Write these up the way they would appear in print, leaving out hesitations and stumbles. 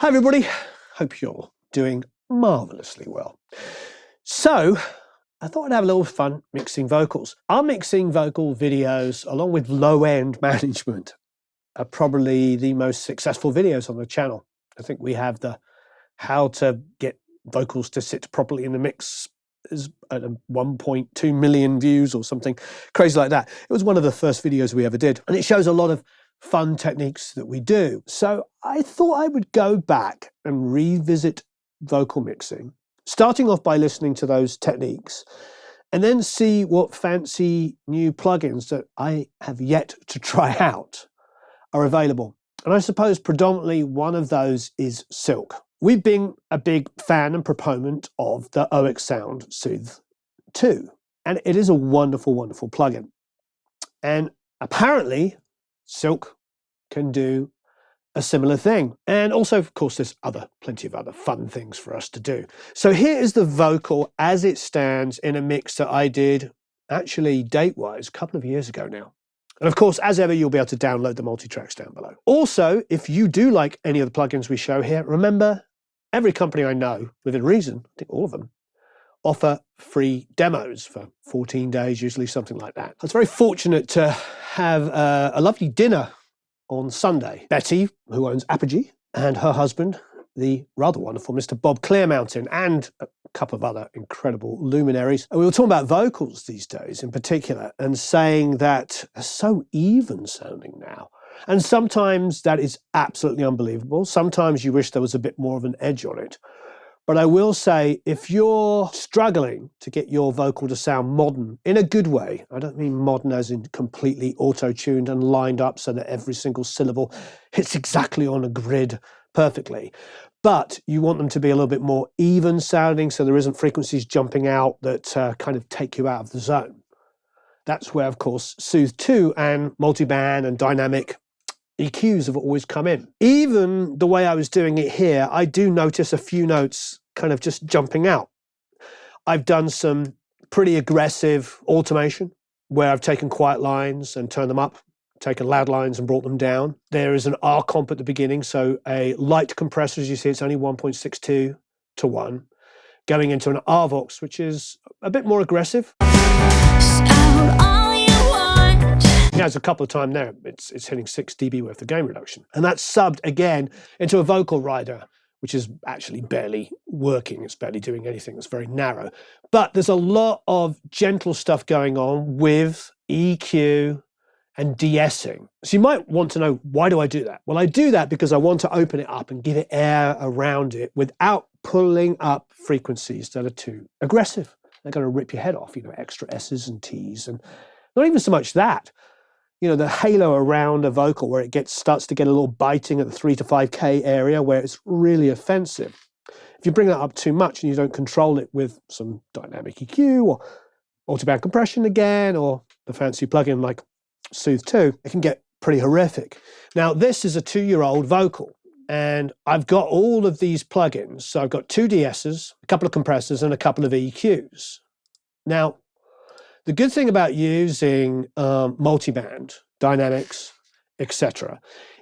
Hi everybody, hope you're doing marvellously well. So, I thought I'd have a little fun mixing vocals. Our mixing vocal videos, along with low-end management, are probably the most successful videos on the channel. I think we have the how to get vocals to sit properly in the mix is at 1.2 million views or something crazy like that. It was one of the first videos we ever did, and it shows a lot of fun techniques that we do. So I thought I would go back and revisit vocal mixing, starting off by listening to those techniques, and then see what fancy new plugins that I have yet to try out are available. And I suppose predominantly one of those is Silk. We've been a big fan and proponent of the OX Sound Soothe 2, and it is a wonderful, wonderful plugin. And apparently, Silk can do a similar thing. And also, of course, there's plenty of other fun things for us to do. So here is the vocal as it stands in a mix that I did, actually date-wise, a couple of years ago now. And of course, as ever, you'll be able to download the multi-tracks down below. Also, if you do like any of the plugins we show here, remember, every company I know, within reason, I think all of them, offer free demos for 14 days, usually something like that. I was very fortunate to have a lovely dinner on Sunday. Betty, who owns Apogee, and her husband, the rather wonderful Mr. Bob Clearmountain, and a couple of other incredible luminaries. And we were talking about vocals these days in particular, and saying that they're so even sounding now. And sometimes that is absolutely unbelievable. Sometimes you wish there was a bit more of an edge on it. But I will say, if you're struggling to get your vocal to sound modern in a good way, I don't mean modern as in completely auto-tuned and lined up so that every single syllable hits exactly on a grid perfectly, but you want them to be a little bit more even sounding so there isn't frequencies jumping out that kind of take you out of the zone. That's where, of course, Soothe 2 and multiband and dynamic EQs have always come in. Even the way I was doing it here, I do notice a few notes kind of just jumping out. I've done some pretty aggressive automation where I've taken quiet lines and turned them up, taken loud lines and brought them down. There is an R comp at the beginning, so a light compressor, as you see, it's only 1.62 to 1, going into an RVox, which is a bit more aggressive. Yeah, there's a couple of times there, it's hitting 6 dB worth of gain reduction. And that's subbed again into a vocal rider, which is actually barely working. It's barely doing anything. It's very narrow. But there's a lot of gentle stuff going on with EQ and de-essing. So you might want to know, why do I do that? Well, I do that because I want to open it up and give it air around it without pulling up frequencies that are too aggressive. They're going to rip your head off, extra S's and T's, and not even so much that. The halo around a vocal where it starts to get a little biting at the 3 to 5K area where it's really offensive. If you bring that up too much and you don't control it with some dynamic EQ or multiband compression again, or the fancy plugin like Soothe 2, it can get pretty horrific. Now, this is a 2-year-old vocal, and I've got all of these plugins. So I've got 2 DSs, a couple of compressors, and a couple of EQs. Now, the good thing about using multiband, dynamics, etc.,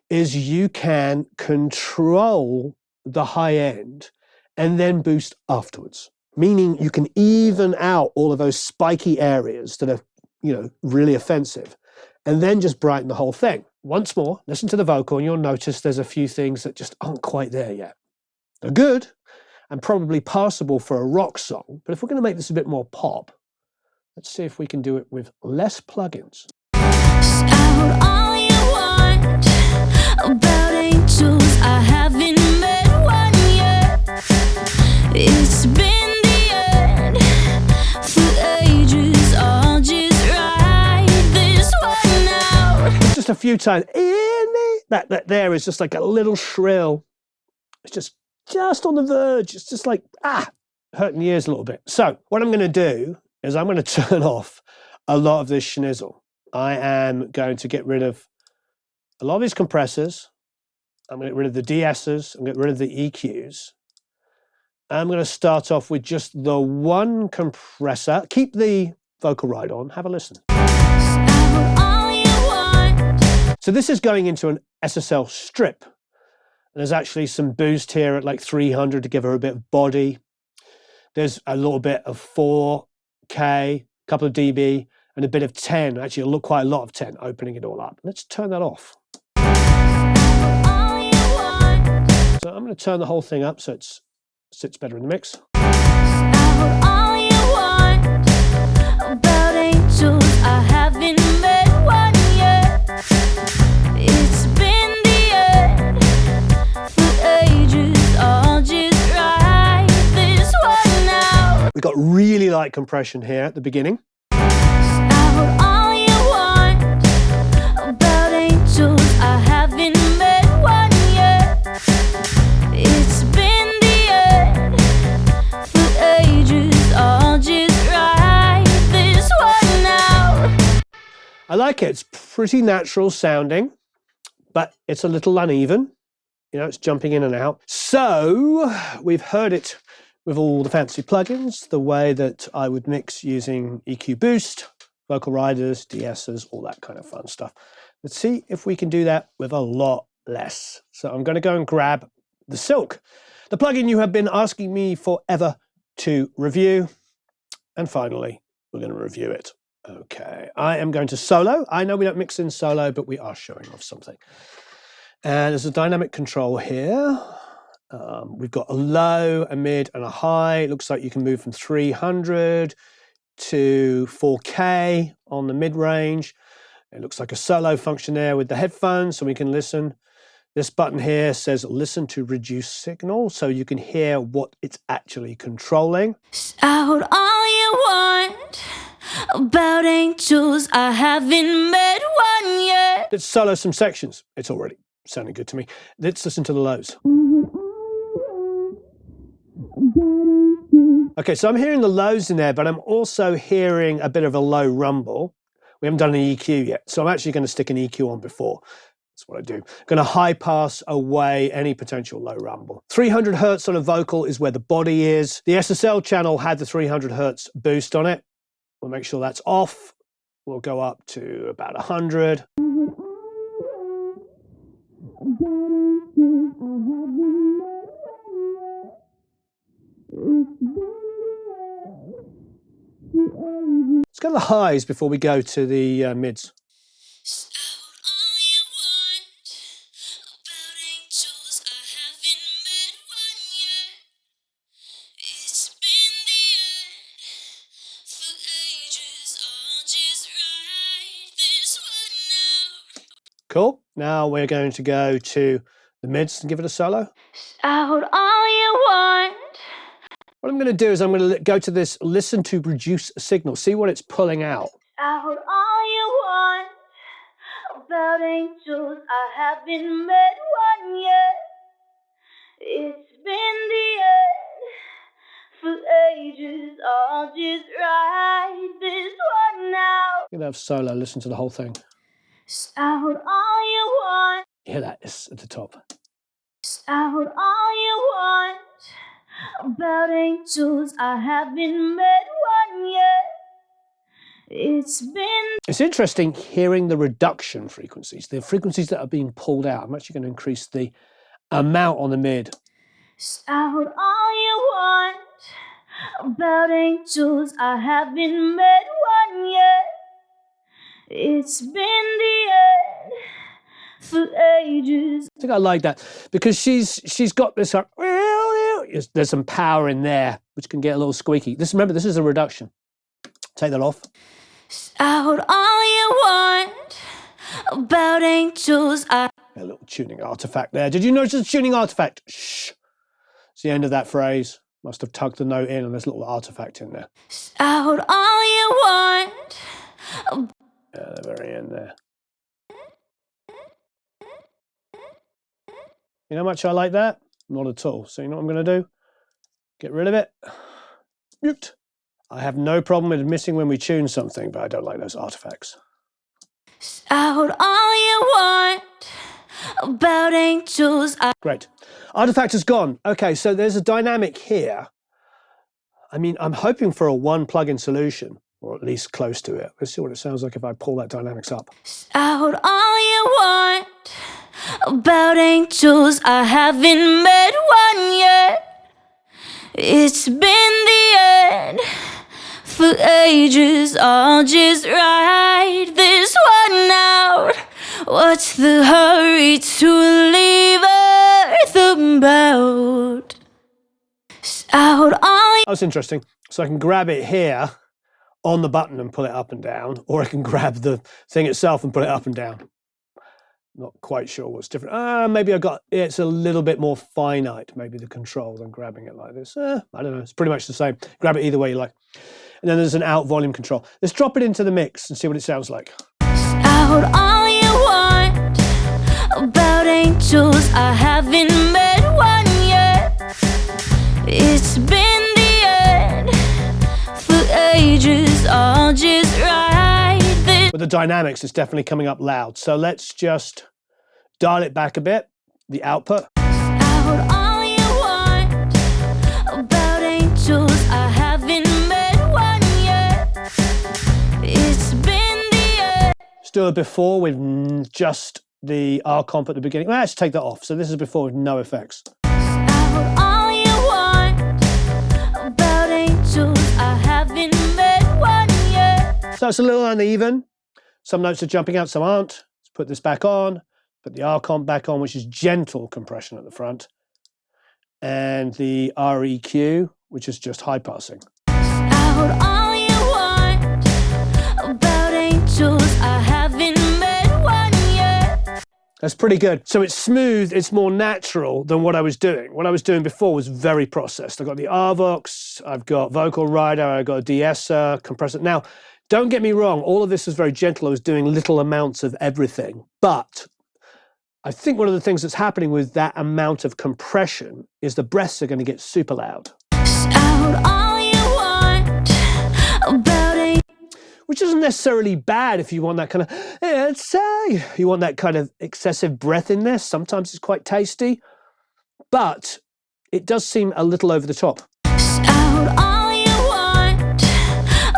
is you can control the high end and then boost afterwards. Meaning you can even out all of those spiky areas that are, really offensive, and then just brighten the whole thing. Once more, listen to the vocal and you'll notice there's a few things that just aren't quite there yet. They're good and probably passable for a rock song, but if we're going to make this a bit more pop, let's see if we can do it with less plugins. Shout all you want about angels. I haven't met one yet. It's been the end for ages. I'll just ride this one out. Just a few times. That there is just like a little shrill. It's just on the verge. It's just like, hurting the ears a little bit. So what I'm going to do is I'm going to turn off a lot of this schnizzle. I am going to get rid of a lot of these compressors. I'm going to get rid of the DSs. I'm going to get rid of the EQs. I'm going to start off with just the one compressor. Keep the vocal ride on. Have a listen. So this is going into an SSL strip. There's actually some boost here at like 300 to give her a bit of body. There's a little bit of 4K, a couple of dB, and a bit of 10. Actually, quite a lot of 10, opening it all up. Let's turn that off. So I'm going to turn the whole thing up so it sits better in the mix. All you want about angels, I haven't met one yet. It's been the end for ages, I'll just ride this one now. We've got really light compression here at the beginning. All you want about angels, I haven't met one yet. It's been the end for ages, I'll just ride this one now. I like it. It's pretty natural sounding, but it's a little uneven. You know, it's jumping in and out. So we've heard it with all the fancy plugins, the way that I would mix using EQ Boost, vocal riders, de-essers, all that kind of fun stuff. Let's see if we can do that with a lot less. So I'm going to go and grab the Silk, the plugin you have been asking me forever to review. And finally, we're going to review it. Okay, I am going to solo. I know we don't mix in solo, but we are showing off something. And there's a dynamic control here. We've got a low, a mid, and a high. It looks like you can move from 300 to 4K on the mid-range. It looks like a solo function there with the headphones, so we can listen. This button here says listen to reduce signal, so you can hear what it's actually controlling. Shout all you want about angels, I haven't met one yet. Let's solo some sections. It's already sounding good to me. Let's listen to the lows. Okay, so I'm hearing the lows in there, but I'm also hearing a bit of a low rumble. We haven't done an EQ yet, so I'm actually going to stick an EQ on before. That's what I do. I'm going to high pass away any potential low rumble. 300 hertz on a vocal is where the body is. The SSL channel had the 300 hertz boost on it. We'll make sure that's off. We'll go up to about 100. Let's go to the highs before we go to the mids. Cool. Now we're going to go to the mids and give it a solo. Shout all you want. What I'm going to do is I'm going to go to this listen to reduce signal, see what it's pulling out. Shout all you want about angels, I haven't met one yet. It's been the end for ages, I'll just ride this one now. I'm going to have solo, listen to the whole thing. Shout all you want. You hear that? It's at the top. Shout all you want about angels, I haven't met one yet. It's interesting hearing the reduction frequencies, the frequencies that are being pulled out. I'm actually going to increase the amount on the mid. Shout all you want about angels, I haven't met one yet. It's been the end for ages. I think I like that because she's got this. There's some power in there which can get a little squeaky. Remember, this is a reduction. Take that off. Shout all you want about angels. A little tuning artifact there. Did you notice the tuning artifact? Shh. It's the end of that phrase. Must have tugged the note in, and there's a little artifact in there. Shout all you want. At the very end there. You know how much I like that? Not at all. So you know what I'm going to do? Get rid of it. Mute. I have no problem with missing when we tune something, but I don't like those artifacts. Shout all you want about angels. Great. Artifact is gone. Okay, so there's a dynamic here. I mean, I'm hoping for a one plugin solution, or at least close to it. Let's see what it sounds like if I pull that dynamics up. Shout all you want about angels, I haven't met one yet. It's been the end for ages. I'll just ride this one out. What's the hurry to leave Earth about? Out on. That's interesting. So I can grab it here on the button and pull it up and down, or I can grab the thing itself and pull it up and down. Not quite sure what's different. Maybe it's a little bit more finite, maybe the control, than grabbing it like this. I don't know, it's pretty much the same. Grab it either way you like. And then there's an out volume control. Let's drop it into the mix and see what it sounds like. Out all you want about angels, I haven't met one yet. It's been the end for ages. I'll just ride this. With the dynamics, it's definitely coming up loud. So let's just dial it back a bit, the output. Out all you want about angels, I haven't met one yet. It's been the end. Let's do a before with just the R comp at the beginning. Well, let's take that off. So this is before with no effects. Out all you want about angels, I haven't met one yet. So it's a little uneven. Some notes are jumping out, some aren't. Let's put this back on, put the R comp back on, which is gentle compression at the front, and the REQ, which is just high passing. Out all you want about angels, I haven't met one yet. That's pretty good. So it's smooth, it's more natural than what I was doing. What I was doing before was very processed. I've got the RVox, I've got Vocal Rider, I've got a de-esser, compressor. Now, don't get me wrong, all of this is very gentle. I was doing little amounts of everything. But I think one of the things that's happening with that amount of compression is the breaths are going to get super loud. Out all you want about a. Which isn't necessarily bad if you want that kind of, you want that kind of excessive breath in there. Sometimes it's quite tasty, but it does seem a little over the top. Out all you want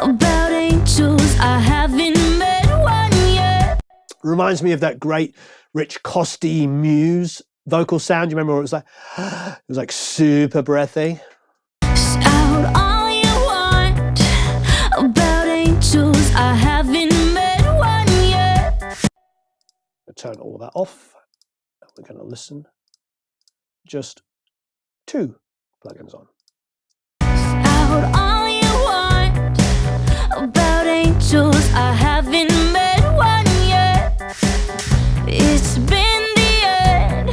about angels, I haven't met one yet. Reminds me of that great Rich Costy Muse vocal sound. You remember where it was like super breathy? Out all you want about angels, I haven't met one yet. I'll turn all that off. We're going to listen. Just 2 plugins on. Out all you want about angels, I haven't met one yet. It's been the end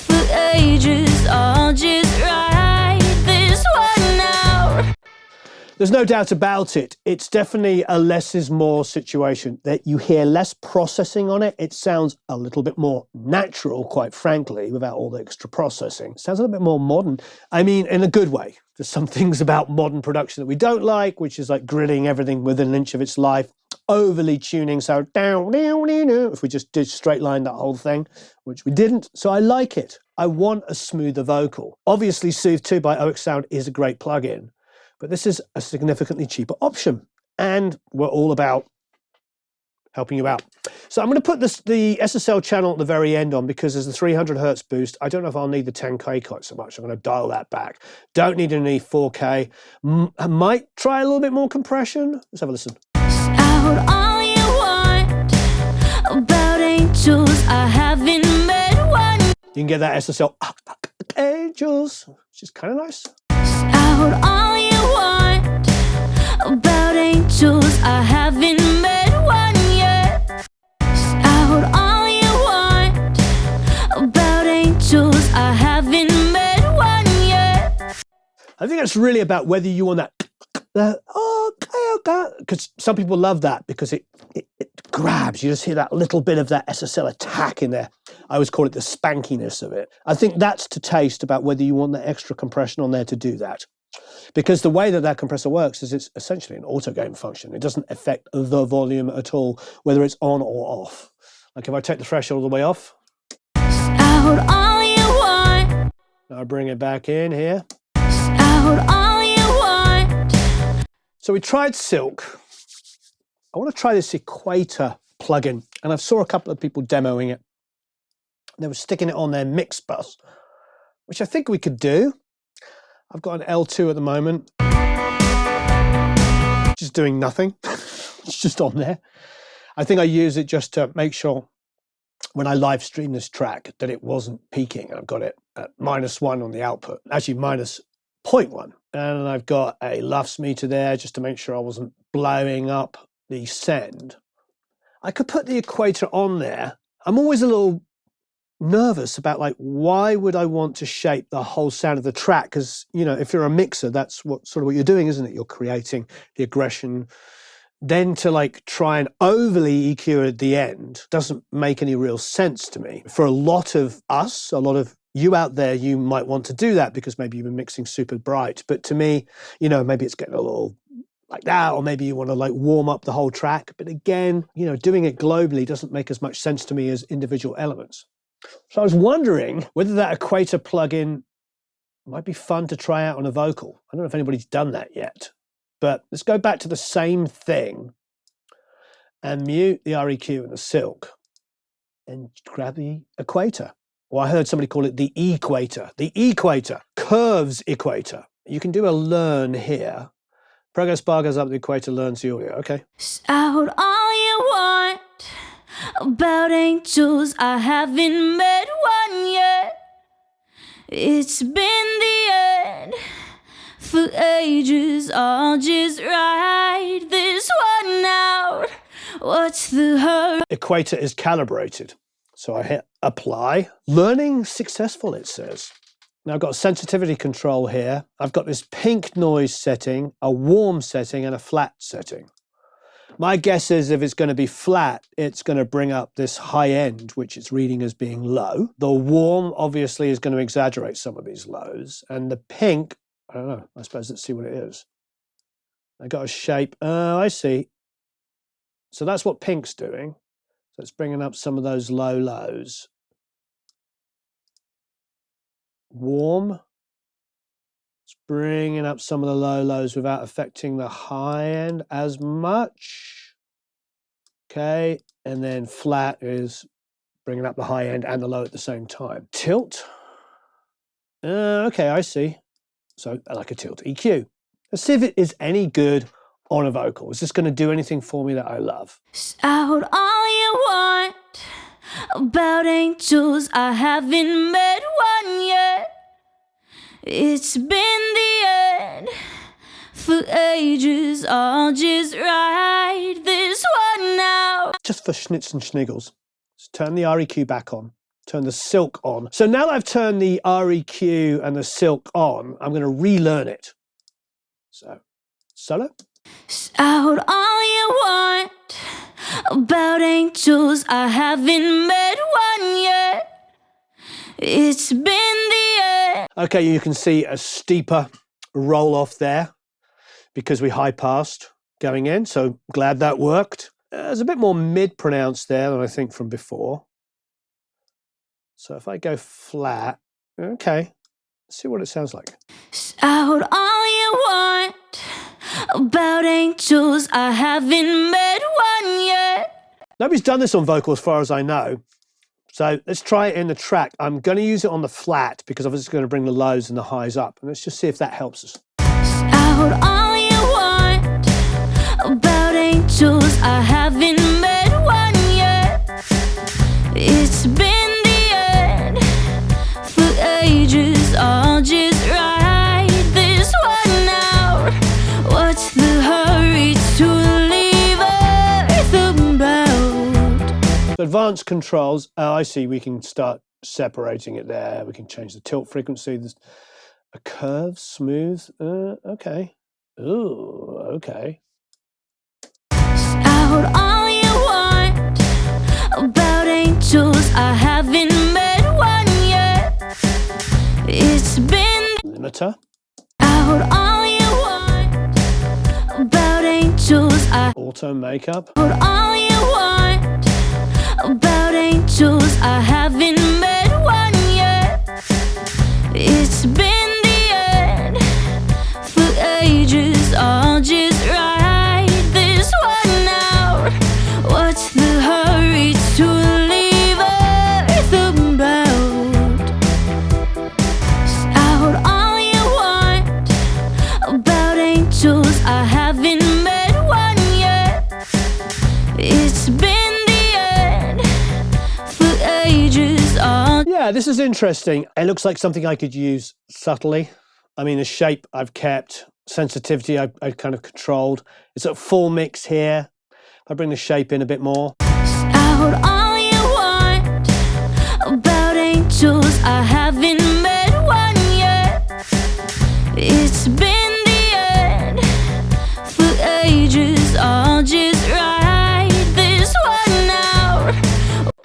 for ages. I'll just ride this one out. There's no doubt about it. It's definitely a less is more situation, that you hear less processing on it. It sounds a little bit more natural, quite frankly, without all the extra processing. It sounds a little bit more modern. I mean, in a good way. There's some things about modern production that we don't like, which is like grilling everything within an inch of its life, overly tuning. So if we just did straight line that whole thing, which we didn't. So I like it. I want a smoother vocal. Obviously, Soothe 2 by OX Sound is a great plugin, but this is a significantly cheaper option. And we're all about helping you out. So I'm going to put the SSL channel at the very end on because there's the 300 hertz boost. I don't know if I'll need the 10K quite so much. I'm going to dial that back. Don't need any 4K. I might try a little bit more compression. Let's have a listen. Out all you want about angels, I haven't met one. You can get that SSL angels, which is kind of nice. Out all you want about angels, I haven't met one yet. Out all you want about angels, I haven't met one yet. I think it's really about whether you want that because some people love that because it grabs. You just hear that little bit of that SSL attack in there. I always call it the spankiness of it. I think that's to taste about whether you want that extra compression on there to do that. Because the way that that compressor works is it's essentially an auto gain function. It doesn't affect the volume at all, whether it's on or off. Like if I take the threshold all the way off. Out all you want. I bring it back in here. Out all you want. So we tried Silk. I want to try this Equator plugin, and I saw a couple of people demoing it. They were sticking it on their mix bus, which I think we could do. I've got an L2 at the moment, just doing nothing. It's just on there. I think I use it just to make sure when I live stream this track that it wasn't peaking. I've got it at -1 on the output, actually -0.1. And I've got a LUFS meter there just to make sure I wasn't blowing up the send. I could put the Equator on there. I'm always a little nervous about, like, why would I want to shape the whole sound of the track? Because, you know, if you're a mixer, that's what you're doing, isn't it? You're creating the aggression. Then to like try and overly EQ at the end doesn't make any real sense to me. For a lot of us, a lot of you out there, you might want to do that because maybe you've been mixing super bright. But to me, you know, maybe it's getting a little like that, or maybe you want to like warm up the whole track. But again, you know, doing it globally doesn't make as much sense to me as individual elements. So I was wondering whether that Equator plugin might be fun to try out on a vocal. I don't know if anybody's done that yet. But let's go back to the same thing and mute the REQ and the silk and grab the Equator. Or I heard somebody call it the Equator. The Equator, curves Equator. You can do a learn here. Progress bar goes up the Equator, learns the audio. Okay. Shout all you want about angels. I haven't met one yet. It's been the end for ages. I'll just ride this one out. What's the hurry? Equator is calibrated. So I hit apply. Learning successful, it says. Now I've got a sensitivity control here. I've got this pink noise setting, a warm setting, and a flat setting. My guess is if it's going to be flat, it's going to bring up this high end, which it's reading as being low. The warm obviously is going to exaggerate some of these lows. And the pink, I don't know, I suppose let's see what it is. I got a shape, oh, I see. So that's what pink's doing. So it's bringing up some of those low lows. Warm, it's bringing up some of the low lows without affecting the high end as much. Okay, and then flat is bringing up the high end and the low at the same time. Tilt, okay, I see. So I like a tilt EQ. Let's see if it is any good on a vocal. Is this going to do anything for me that I love? Shout all you want about angels. I haven't met one yet. It's been the end for ages. I'll just ride this one out. Just for schnitz and schniggles, let's turn the REQ back on. Turn the silk on. So now that I've turned the REQ and the silk on, I'm going to relearn it. So, solo. Shout all you want about angels. I haven't met one yet. It's been the end. Okay, you can see a steeper roll off there because we high passed going in. So glad that worked. There's a bit more mid pronounced there than I think from before. So if I go flat, okay, let's see what it sounds like. Shout all you want about angels. I haven't met one yet. Nobody's done this on vocal as far as I know. So let's try it in the track. I'm going to use it on the flat because obviously it's going to bring the lows and the highs up. And let's just see if that helps us. Shout all you want about angels. I haven't met one yet. It's been the end for ages. I'll just ride this one out. What's the hurry to leave earth about? Advanced controls, I see we can start separating it there. We can change the tilt frequency. There's a curve, smooth, okay. Ooh, okay. Shout all you want about angels. I haven't met one yet. It's been Limiter. Shout all you want about angels. Auto makeup. Shout all you want about angels. I haven't met one yet. It's been the end for ages. I'll just ride this one out. What's the hurry to leave earth about? Yeah, this is interesting. It looks like something I could use subtly. I mean, the shape I've kept, sensitivity I've kind of controlled. It's at full mix here. I bring the shape in a bit more. Out all you want about angels, I haven't met one yet. It's been the end for ages. I'll just ride this one out.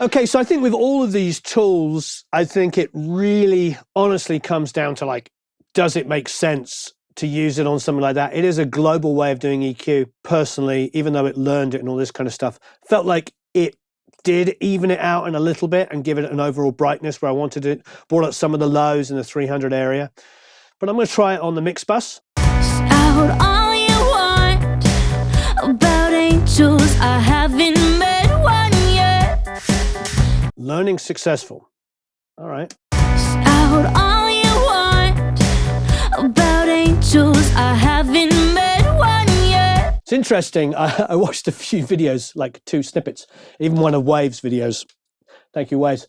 Okay, so I think with all of these tools, I think it really honestly comes down to like, does it make sense to use it on something like that? It is a global way of doing EQ. Personally, even though it learned it and all this kind of stuff, felt like it did even it out in a little bit and give it an overall brightness where I wanted it, brought up some of the lows in the 300 area. But I'm going to try it on the mix bus. Out all you want about angels, I haven't met one yet. Learning successful. All right. Out all you want about angels, I haven't met one yet. It's interesting. I watched a few videos, like 2 snippets, even one of Waves videos. Thank you, Waves.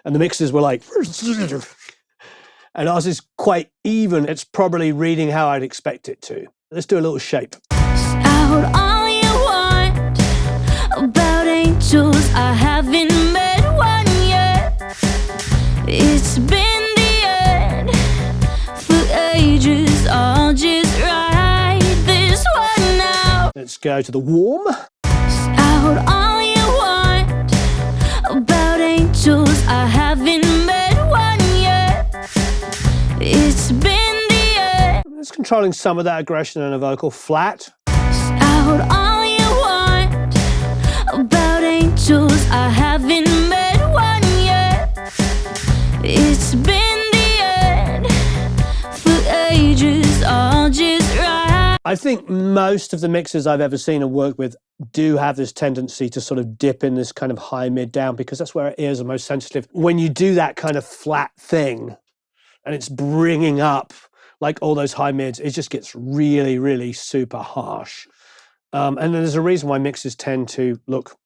And the mixes were like, and ours is quite even. It's probably reading how I'd expect it to. Let's do a little shape. Out all you want about angels, I haven't met one yet. It's been the end for ages. I'll just ride this one out. Let's go to the warm. Out all you want about angels, I haven't met one yet. It's been the end. It's controlling some of that aggression in a vocal. Flat. Out all you want about angels, I haven't met one yet. It's been the end for ages. I'll just ride. I think most of the mixers I've ever seen and worked with do have this tendency to sort of dip in this kind of high mid down because that's where our ears are most sensitive. When you do that kind of flat thing and it's bringing up like all those high mids, it just gets really, really super harsh. And there's a reason why mixes tend to look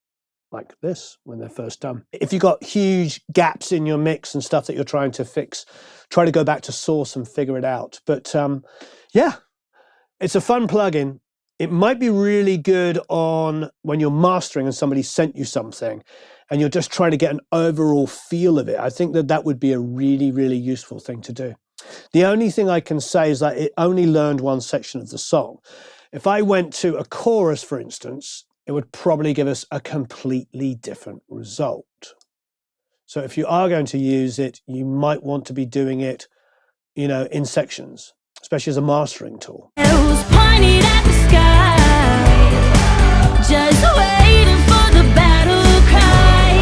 like this when they're first done. If you've got huge gaps in your mix and stuff that you're trying to fix, try to go back to source and figure it out. But yeah, it's a fun plugin. It might be really good on when you're mastering and somebody sent you something and you're just trying to get an overall feel of it. I think that that would be a really, really useful thing to do. The only thing I can say is that it only learned one section of the song. If I went to a chorus, for instance, it would probably give us a completely different result. So if you are going to use it, you might want to be doing it, you know, in sections, especially as a mastering tool. Arrows pointed at the sky, just waiting for the battle cry.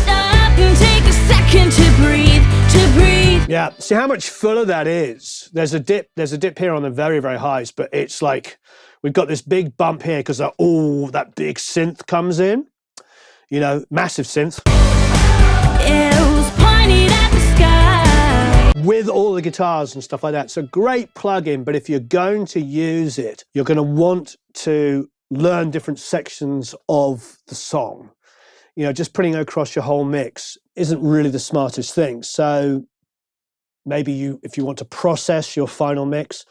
Stop and take a second to breathe, to breathe. Yeah, see how much fuller that is. There's a dip here on the very, very highs, but it's like we've got this big bump here because that big synth comes in, you know, massive synth. Arrows pointed at the sky. With all the guitars and stuff like that. It's a great plugin, but if you're going to use it, you're going to want to learn different sections of the song. You know, just putting it across your whole mix isn't really the smartest thing. So maybe if you want to process your final mix,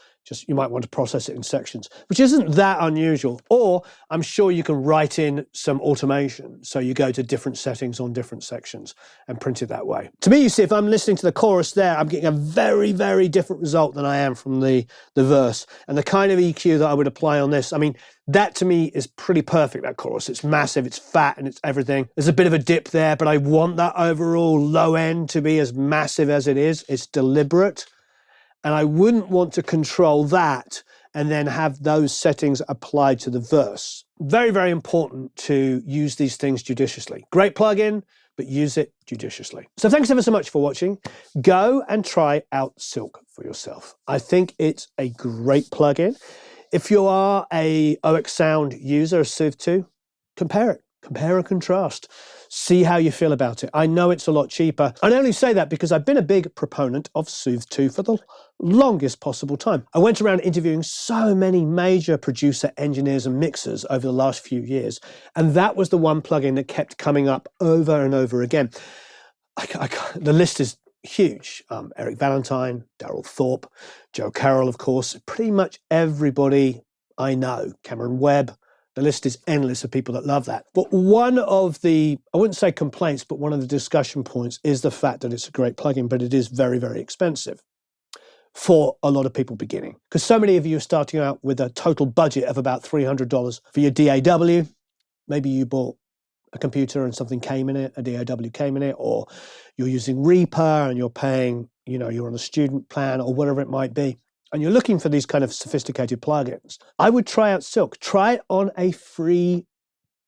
you might want to process it in sections, which isn't that unusual. Or I'm sure you can write in some automation. So you go to different settings on different sections and print it that way. To me, you see, if I'm listening to the chorus there, I'm getting a very, very different result than I am from the verse. And the kind of EQ that I would apply on this, I mean, that to me is pretty perfect, that chorus. It's massive, it's fat, and it's everything. There's a bit of a dip there, but I want that overall low end to be as massive as it is. It's deliberate. And I wouldn't want to control that and then have those settings applied to the verse. Very, very important to use these things judiciously. Great plugin, but use it judiciously. So thanks ever so much for watching. Go and try out Silk for yourself. I think it's a great plugin. If you are a OX Sound user of Soothe 2, compare it. Compare and contrast. See how you feel about it. I know it's a lot cheaper. I only say that because I've been a big proponent of Soothe 2 for the longest possible time. I went around interviewing so many major producer engineers and mixers over the last few years, and that was the one plugin that kept coming up over and over again. the list is huge. Eric Valentine, Daryl Thorpe, Joe Carroll, of course, pretty much everybody I know, Cameron Webb. The list is endless of people that love that. But one of the, I wouldn't say complaints, but one of the discussion points is the fact that it's a great plugin, but it is very, very expensive for a lot of people beginning. Because so many of you are starting out with a total budget of about $300 for your DAW. Maybe you bought a computer and something came in it, a DAW came in it, or you're using Reaper and you're paying, you're on a student plan or whatever it might be, and you're looking for these kind of sophisticated plugins. I would try out Silk. Try it on a free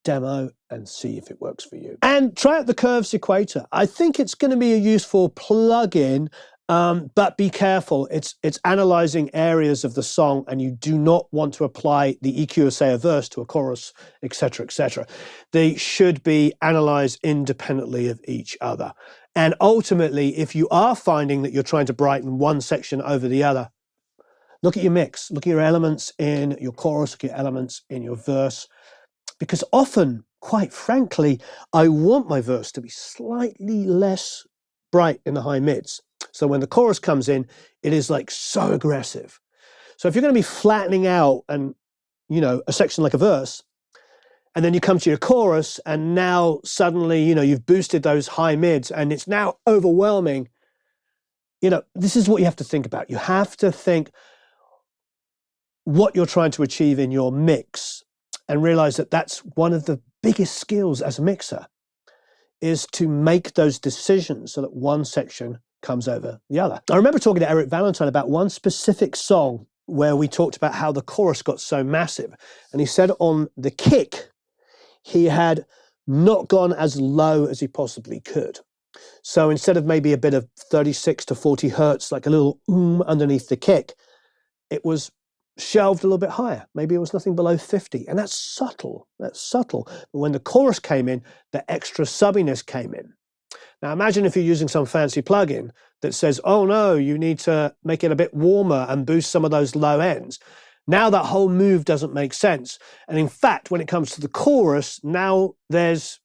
demo and see if it works for you. And try out the Curves Equator. I think it's going to be a useful plugin, but be careful. It's analyzing areas of the song, and you do not want to apply the EQ of, say, a verse to a chorus, etc., etc. They should be analyzed independently of each other. And ultimately, if you are finding that you're trying to brighten one section over the other, look at your mix, look at your elements in your chorus, look at your elements in your verse, because often, quite frankly, I want my verse to be slightly less bright in the high mids. So when the chorus comes in, it is like so aggressive. So if you're going to be flattening out and, a section like a verse, and then you come to your chorus and now suddenly, you've boosted those high mids and it's now overwhelming, this is what you have to think about. You have to think what you're trying to achieve in your mix and realize that that's one of the biggest skills as a mixer, is to make those decisions so that one section comes over the other. I remember talking to Eric Valentine about one specific song where we talked about how the chorus got so massive. And he said on the kick, he had not gone as low as he possibly could. So instead of maybe a bit of 36 to 40 hertz, like a little underneath the kick, it was shelved a little bit higher. Maybe it was nothing below 50. And that's subtle. That's subtle. But when the chorus came in, the extra subbiness came in. Now imagine if you're using some fancy plugin that says, oh no, you need to make it a bit warmer and boost some of those low ends. Now that whole move doesn't make sense. And in fact, when it comes to the chorus, now there's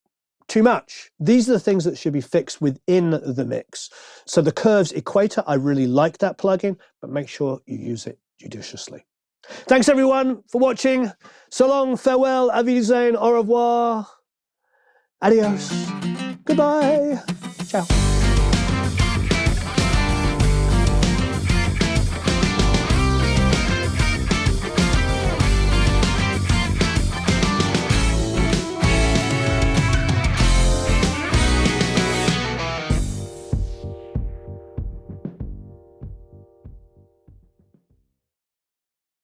too much. These are the things that should be fixed within the mix. So the Curves Equator, I really like that plugin, but make sure you use it judiciously. Thanks everyone for watching. So long, farewell, auf Wiedersehen, au revoir, adios, goodbye, ciao.